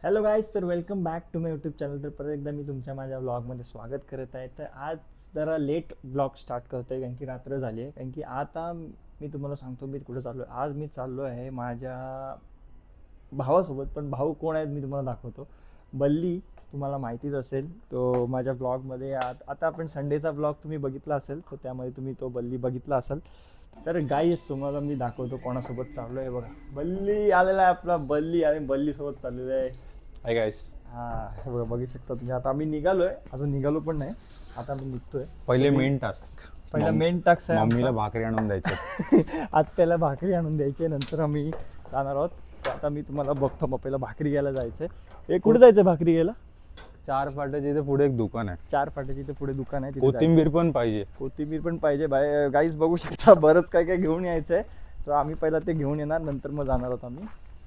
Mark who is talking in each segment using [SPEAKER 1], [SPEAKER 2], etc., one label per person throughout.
[SPEAKER 1] Hello guys, तर welcome back to my YouTube channel. तर परत एकदा मी तुमच्या माझ्या व्लॉगमध्ये स्वागत करत आहे. तर आज जरा लेट ब्लॉग स्टार्ट करतो आहे कारण की रात्र झाली आहे. कारण की आता मी तुम्हाला सांगतो मी कुठं चाललो आहे. आज मी चाललो आहे माझ्या भावासोबत. पण भाऊ कोण आहेत मी तुम्हाला दाखवतो. बल्ली तुम्हाला माहितीच असेल, तो माझ्या ब्लॉगमध्ये आता आपण संडेचा ब्लॉग तुम्ही बघितला असेल, तर त्यामध्ये तुम्ही तो बल्ली बघितला असाल. तर गाईज तुम्हाला मी दाखवतो कोणासोबत चाललो आहे. बघा, बल्ली आलेला आहे आपला बल्ली, आणि बल्लीसोबत चाललेलं आहे.
[SPEAKER 2] Hi guys.
[SPEAKER 1] हे बघा, बघू शकता तुम्ही. आता आम्ही निघालोय, अजून निघालो पण नाही, आता आम्ही निघतोय.
[SPEAKER 2] पहिले मेन टास्क,
[SPEAKER 1] पहिला मेन टास्क आहे
[SPEAKER 2] मम्मीला
[SPEAKER 1] आमचा.
[SPEAKER 2] भाकरी आणून द्यायचं.
[SPEAKER 1] आज त्याला भाकरी आणून द्यायची, नंतर आम्ही जाणार आहोत. तर आता मी तुम्हाला बघतो, मग पहिला भाकरी घ्यायला जायचंय. हे कुठे जायचं भाकरी घ्यायला?
[SPEAKER 2] 4 फाट्याच्या इथे पुढे एक दुकान आहे.
[SPEAKER 1] 4 फाट्याची इथे पुढे दुकान आहे, तिथे
[SPEAKER 2] कोथिंबीर पण पाहिजे.
[SPEAKER 1] कोथिंबीर पण पाहिजे. गाईज बघू शकता, बरंच काय काय घेऊन यायचं आहे. तर आम्ही पहिला ते घेऊन येणार, नंतर मग जाणार आहोत आम्ही.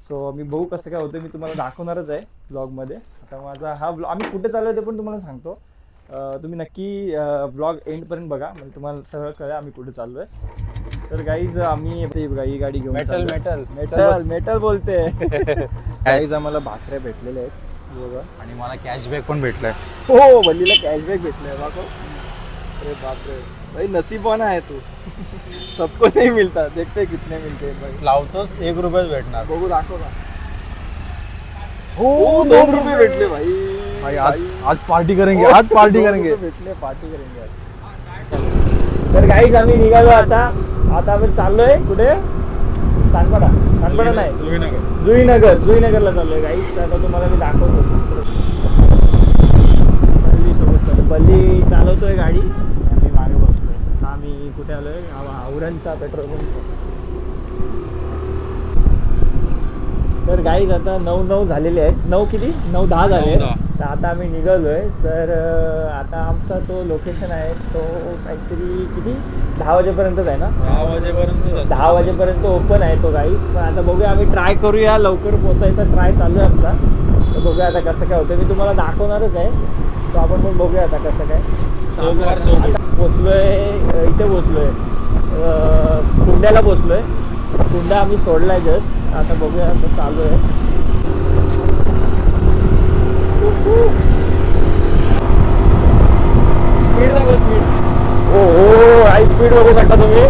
[SPEAKER 1] सो आम्ही बघू कसं काय होतं, मी तुम्हाला दाखवणारच आहे ब्लॉगमध्ये. आता माझा हा ब्लॉग आम्ही कुठे चाललो ते पण तुम्हाला सांगतो. तुम्ही नक्की ब्लॉग एंडपर्यंत बघा, म्हणजे तुम्हाला सगळं कळेल आम्ही कुठे चाललो आहे. तर गाईज आम्ही ही गाडी घेऊन
[SPEAKER 2] मेटल
[SPEAKER 1] मेटल
[SPEAKER 2] मेटल
[SPEAKER 1] मेटल बोलते. गाईज आम्हाला भाकऱ्या भेटलेल्या आहेत बघा,
[SPEAKER 2] आणि मला कॅशबॅक पण भेटलाय.
[SPEAKER 1] हो बल्लीला कॅशबॅक भेटलाय बाबा. अरे बापरे भाई, नसीबवान आहे तू. सबको नहीं मिलता, देखते कितने मिलते हैं भाई.
[SPEAKER 2] लावतोस 1 रुपयाच भेटणार.
[SPEAKER 1] बघू, दाखव ना. हो 2 रुपये भेटले भाई.
[SPEAKER 2] भाई आज पार्टी करेंगे, आज पार्टी करेंगे.
[SPEAKER 1] भेटले, पार्टी करेंगे आज. तर गाईज आम्ही निघालो आता आपण चाललोय कुठे? सानपाडा नाही, जुईनगरला चाललोय गाईज. आता तुम्हाला मी दाखवतो. बल्ली सोबत चालू, बल्ली चालवतोय गाडी, आम्ही मागे बसलोय. आता आम्ही कुठे आलोय? औरणचा पेट्रोल पंप. तर गाईज आता 9 झालेले आहेत. 9 किती? 9:10 झाले. तर आता आम्ही निघालोय. तर आता आमचा तो लोकेशन आहे तो काहीतरी किती 10 वाजेपर्यंतच आहे ना? 10 वाजेपर्यंत ओपन आहे तो गाईज. पण आता बघूया, आम्ही ट्राय करूया लवकर पोचायचा ट्राय चालू आहे आमचा. तर बघूया आता कसं काय होतं, मी तुम्हाला दाखवणारच आहे. तो आपण पण बघूया आता कसं काय. आता पोचलोय, इथे पोचलोय, कुंड्याला पोचलोय. कुंडा आम्ही सोडलाय जस्ट. आता बघूया, आता चालू आहे. स्पीड दाखव, स्पीड. हो हाय स्पीड बघू शकता तुम्ही,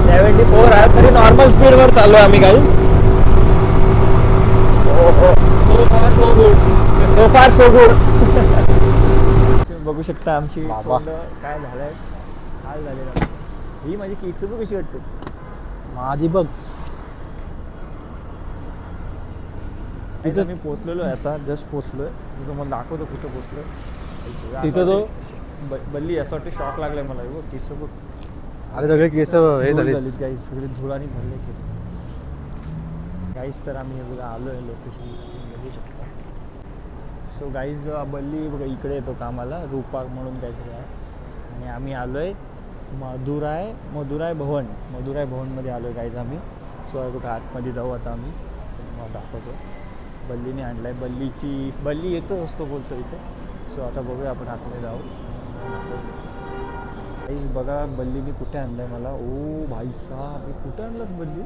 [SPEAKER 1] 74 आहे. तरी नॉर्मल स्पीडवर चालू आहे आम्ही गाईज. सो फार सो गुड. बघू शकता आमची तोंड काय झालंय, हाल झालेला. ही माझी केस बघ कशी वाटते
[SPEAKER 2] माझी बघ.
[SPEAKER 1] तिथं मी पोचलेलो आहे, आता जस्ट पोचलोय. मी तुम्हाला दाखवतो कुठं पोचलोय.
[SPEAKER 2] तिथं तो
[SPEAKER 1] बल्ली असं वाटतं, शॉक लागलाय मला. केस बघ,
[SPEAKER 2] अरे सगळे केस हे झाले
[SPEAKER 1] गाईज, सगळे धुळाने भरले केस गाईज. तर आम्ही बघा आलोय लोकेशन, बघू शकता. सो गाईज बल्ली बघा इकडे येतो कामाला, रूपा म्हणून काहीतरी आहे. आणि आम्ही आलोय मदुराय भवनमध्ये आलोय गाईज आम्ही. सो बघा आतमध्ये जाऊ आता आम्ही, तुम्हाला दाखवतो. बल्लीने आणलाय, बल्ली येतच असतो बोलतो इथे. सो आता बघूया आपण आतमध्ये जाऊ. गाईज बघा बल्लीने कुठे आणलाय मला. ओ भाई साहब, हे कुठे आणलंस बल्ली?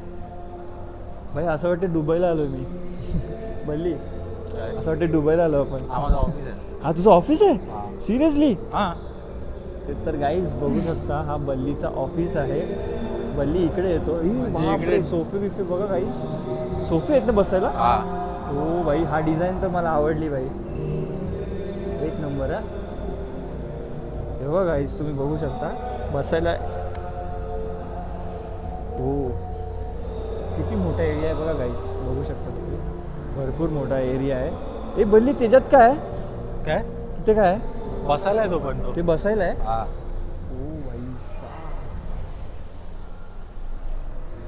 [SPEAKER 1] भाई असं वाटतं दुबईला आलो मी. बल्ली असं वाटतं दुबईला आलो आपण.
[SPEAKER 2] ऑफिस आहे.
[SPEAKER 1] हा तुझं ऑफिस आहे? सिरियसली?
[SPEAKER 2] हां.
[SPEAKER 1] तर गाईज बघू शकता, हा बल्लीचा ऑफिस आहे. बल्ली इकडे येतो. इकडे सोफे बिफे बघा गाईज, सोफे आहेत ना बसायला. हो भाई, हा डिझाईन तर मला आवडली भाई, एक नंबर आहे. हे बघा गाईज, तुम्ही बघू शकता बसायला. हो किती मोठा एरिया आहे बघा गाईज, बघू शकता तुम्ही. भरपूर मोठा एरिया आहे. हे बल्ली त्याच्यात काय आहे?
[SPEAKER 2] काय
[SPEAKER 1] तिथे काय आहे?
[SPEAKER 2] बसायला आहे तो पण.
[SPEAKER 1] ते बसायला आहे.
[SPEAKER 2] हा.
[SPEAKER 1] ओ भाई,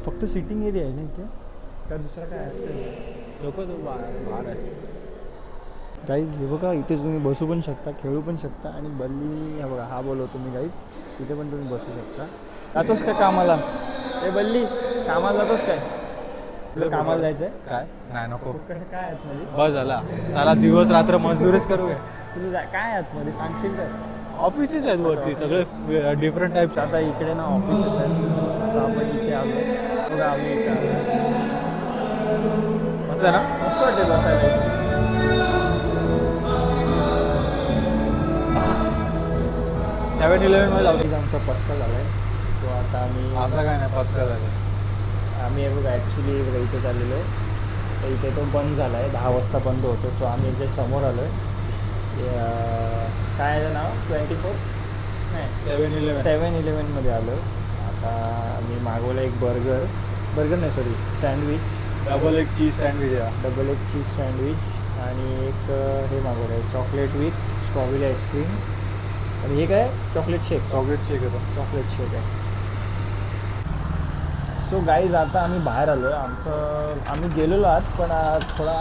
[SPEAKER 1] फक्त सिटिंग एरिया आहे ना इथे, का दुसरा काय असतं?
[SPEAKER 2] तो बाहेर आहे
[SPEAKER 1] गाईज. हे बघा इथे तुम्ही बसू पण शकता, खेळू पण शकता. आणि बल्ली, हा बघा, हा बोलवतो मी गाईज, इथे पण तुम्ही बसू शकता. जातोस का कामाला? ए बल्ली, कामाला जातोस काय? तुला कामाला जायचं आहे?
[SPEAKER 2] काय? नाही नको.
[SPEAKER 1] काय आतमध्ये?
[SPEAKER 2] बस झाला, चला दिवस रात्र मजदूरच करूया.
[SPEAKER 1] तुला काय आतमध्ये सांगशील काय?
[SPEAKER 2] ऑफिसेस आहेत वरती, सगळे डिफरंट टाईप्स.
[SPEAKER 1] आता इकडे ना ऑफिसेस आहेत. आता आपण इथे आलो बघा, आम्ही इथे आलो.
[SPEAKER 2] मस्त आहे ना?
[SPEAKER 1] मस्त वाटते बसायला इथे.
[SPEAKER 2] 7-11 मध्ये जाऊ.
[SPEAKER 1] आमचा पत्ता झालाय. तो आता
[SPEAKER 2] असं काय नाही, पचका झालं.
[SPEAKER 1] आम्ही हे बघा ॲक्च्युली इथे चाललेलो आहे. तर इथे तो बंद झाला आहे, 10 वाजता बंद होतो. सो आम्ही इथे समोर आलो आहे. काय आहे नाव 24 नाही 7-11मध्ये आलो. आता मी मागवलं एक बर्गर नाही सॉरी सँडविच,
[SPEAKER 2] डबल एक चीज सँडविच आहे.
[SPEAKER 1] डबल एक चीज सँडविच आणि एक हे मागवलं आहे चॉकलेट विथ स्ट्रॉबेरी आईस्क्रीम. आणि हे काय चॉकलेट शेक
[SPEAKER 2] येतो.
[SPEAKER 1] चॉकलेट शेक आहे. सो गाईज आता आम्ही बाहेर आलो आहे. आम्ही गेलेलो आहात पण थोडा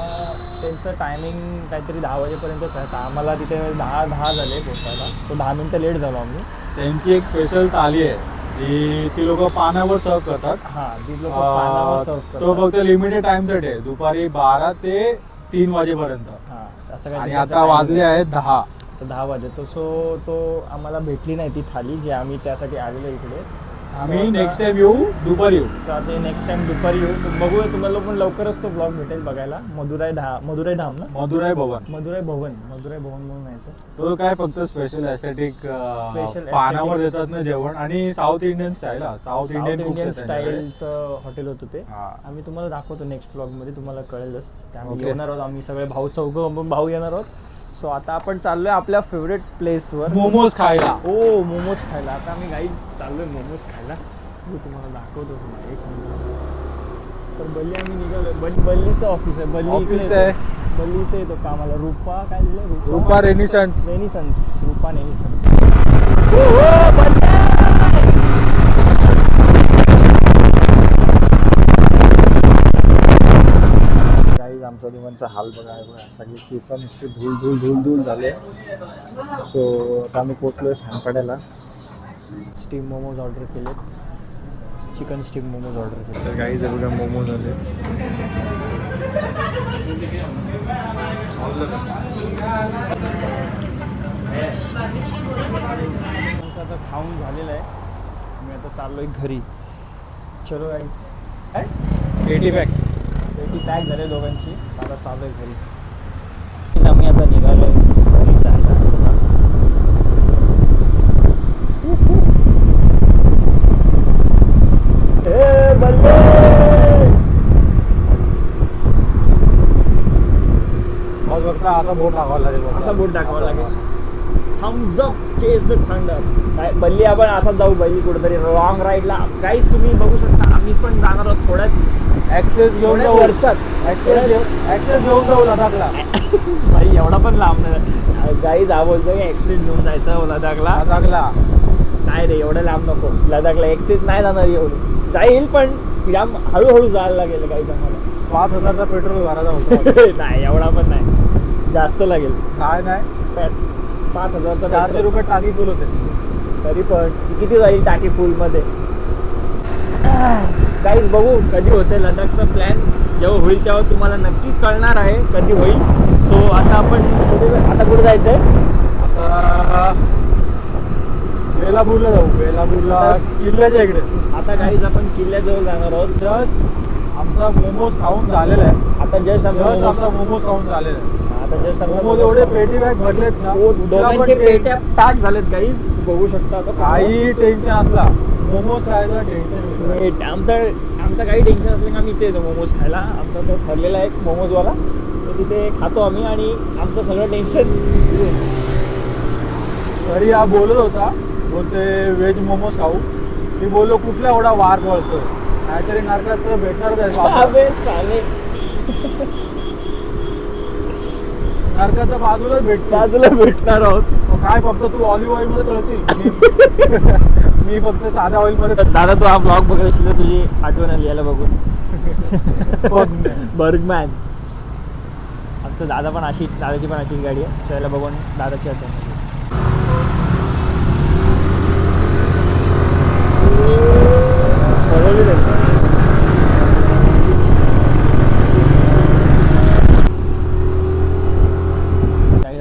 [SPEAKER 1] त्यांचं टायमिंग काहीतरी 10 वाजेपर्यंतच आहे. तर आम्हाला तिथे 10 झाले पोहोचायला. सो 10 मिनटं लेट झालो आम्ही.
[SPEAKER 2] त्यांची एक स्पेशल थाली आहे जी ती लोक पानावर सर्व करतात.
[SPEAKER 1] हां ती लोक पानावर सर्व करतात.
[SPEAKER 2] तो फक्त लिमिटेड टाइमसाठी आहे, दुपारी 12 ते 3 वाजेपर्यंत.
[SPEAKER 1] हां असं
[SPEAKER 2] आणि
[SPEAKER 1] काय
[SPEAKER 2] आता वाजले आहेत 10.
[SPEAKER 1] तर 10 वाजे तो आम्हाला भेटली नाही ती थाली जी आम्ही त्यासाठी आलेलो इकडे.
[SPEAKER 2] आम्ही नेक्स्ट टाइम येऊ, दुपारी येऊ.
[SPEAKER 1] तर आता नेक्स्ट टाइम दुपारी येऊ. तर बघूया तुम्हाला पण लवकरच तो ब्लॉग भेटेल बघायला. मदुराई धाम ना
[SPEAKER 2] मदुराई भवन
[SPEAKER 1] म्हणून आहे
[SPEAKER 2] तो काय फक्त स्पेशल एस्थेटिक पानावर देतात ना जेवण. आणि south Indian style, south Indian
[SPEAKER 1] स्टाईलचं हॉटेल होतं ते. आम्ही तुम्हाला दाखवतो नेक्स्ट ब्लॉग मध्ये, तुम्हाला कळेलच. त्यामुळे येणार आहोत आम्ही सगळे भाऊ येणार आहोत. सो आता आपण चाललोय आपल्या फेवरेट प्लेसवर
[SPEAKER 2] मोमोज खायला.
[SPEAKER 1] मोमोज खायला. आता आम्ही गाईज चाललोय मोमोज खायला. मी तुम्हाला दाखवतो एक मिनिट. तर बल्ली आम्ही निघालोय. बल्लीचं ऑफिस आहे.
[SPEAKER 2] ऑफिस आहे.
[SPEAKER 1] बल्लीचं येतो कामाला. रूपा काय दिलं
[SPEAKER 2] रूपा रेनिसन्स.
[SPEAKER 1] रूपा रेनिसन्स. आमचा दिवांचा हाल बघा सगळे केस नुसते धूळ झाले. सो आता आम्ही पोचलोय सानपाड्याला. स्टीम मोमोज ऑर्डर केले, चिकन स्टीम मोमोज ऑर्डर केले. तर काही बघा मोमोज आले. आता खाऊन झालेलं आहे. मी आता चाललोय घरी. चलो गाईज. काय
[SPEAKER 2] 80 पॅक
[SPEAKER 1] पॅक झाले दोघांची. आता चालू आहे घरी. आम्ही आता निघालो घरी जायला.
[SPEAKER 2] असा बोट टाकावा लागेल.
[SPEAKER 1] Thumbs up chase the thunder. काय बल्ली आपण असाच जाऊ बल्ली कुठेतरी लॉंग राईडला. गाईज तुम्ही बघू शकता आम्ही पण जाणार आहोत थोड्याच
[SPEAKER 2] ऍक्सेस घेऊन जाऊ.
[SPEAKER 1] वर्षात
[SPEAKER 2] ऍक्सेस घेऊन जाऊ लडाखला.
[SPEAKER 1] भाई एवढा पण लांब नाही. गाईज हा बोलतो की ऍक्सेस घेऊन जायचं लडाखला. नाही रे एवढं लांब नको. लडाखला ऍक्सेस नाही जाणार एवढं. जाईल पण जाम हळूहळू जायला लागेल गाईज आम्हाला.
[SPEAKER 2] 5,000चा पेट्रोल भरायचा होता.
[SPEAKER 1] नाही एवढा पण नाही, जास्त लागेल.
[SPEAKER 2] नाही
[SPEAKER 1] 5,000चा
[SPEAKER 2] 400 रुपये टाकी फुल होते.
[SPEAKER 1] तरी पण किती जाईल टाकी फुलमध्ये. गाईज बघू कधी होते लडाखचा प्लॅन. जेव्हा होईल तेव्हा तुम्हाला नक्की कळणार आहे कधी होईल. सो आता आपण कुठे जायचं आहे.
[SPEAKER 2] आता बेलापूरला जाऊ. बेलापूरला किल्ल्याच्या इकडे.
[SPEAKER 1] आता गाईज आपण किल्ल्याजवळ जाणार आहोत.
[SPEAKER 2] जस्ट आमचा मोमोज खाऊन झालेला आहे.
[SPEAKER 1] आता जस्ट
[SPEAKER 2] आमचा मोमोज खाऊन झालेला आहे.
[SPEAKER 1] आता जस्ट
[SPEAKER 2] मोमोज एवढे पेटी बॅग भरलेत ना,
[SPEAKER 1] दोघांचे पेट्या पॅक झालेत गाईज बघू शकता. आता
[SPEAKER 2] काही टेन्शन असला मोमोज खायचं टेन्शन.
[SPEAKER 1] आमचं काही टेन्शन असलं का आम्ही इथे येतो मोमोज खायला. आमचा तो ठरलेला आहे मोमोजवाला. तर तिथे खातो आम्ही आणि आमचं सगळं टेन्शन.
[SPEAKER 2] तरी हा बोलत होता, बोलते व्हेज मोमोज खाऊ. मी बोललो कुठला एवढा वार पळतो, काहीतरी नरकात तर भेटणारच आहे. नरकाच्या बाजूलाच
[SPEAKER 1] भेटणार आहोत.
[SPEAKER 2] काय फक्त तू ऑलिव्ह ऑइल मध्ये तळशील. मी फक्त साध्या ऑइल मध्ये.
[SPEAKER 1] दादा तू हा ब्लॉग बघत असेल तर तुझी आठवण आली याला बघून. बर्गमॅन. आमचं दादाची पण अशीच गाडी आहे. त्याला बघून दादाची आठवण आली.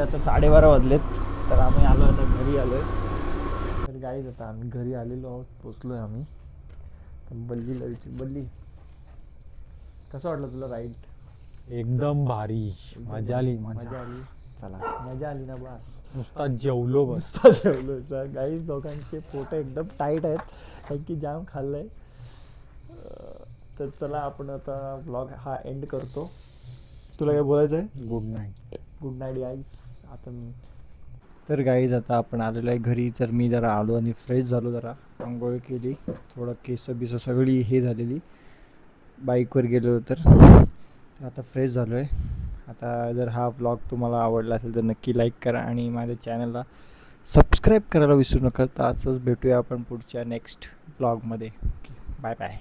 [SPEAKER 1] आता 12:30 वाजलेत. तर आम्ही आलो आता घरी आलोय. तर गाईज आता आम्ही घरी आलेलो आहोत. पोचलोय आम्ही. तर बल्ली कसं वाटलं तुला राईड.
[SPEAKER 2] एकदम भारी. मजा आली.
[SPEAKER 1] मजा आली. चला मजा आली ना बस.
[SPEAKER 2] नुसता जेवलो बस.
[SPEAKER 1] जेवलो गाईज. दोघांचे पोट एकदम टाईट आहेत कारण की जाम खाल्लंय. तर चला आपण आता ब्लॉग हा एंड करतो. तुला काय बोलायचं आहे?
[SPEAKER 2] Good night.
[SPEAKER 1] Good night guys. आता मी तर गाईज आता आपण आलेलो आहे घरी. तर मी जरा आलो आणि फ्रेश झालो, जरा आंघोळ केली, थोडं केस बिस सगळी हे झालेली, बाईकवर गेलो तर आता फ्रेश झालो आहे. आता जर हा ब्लॉग तुम्हाला आवडला असेल तर नक्की लाईक करा आणि माझ्या चॅनलला सबस्क्राईब करायला विसरू नका. तर असंच भेटूया आपण पुढच्या नेक्स्ट ब्लॉगमध्ये. Okay, bye bye.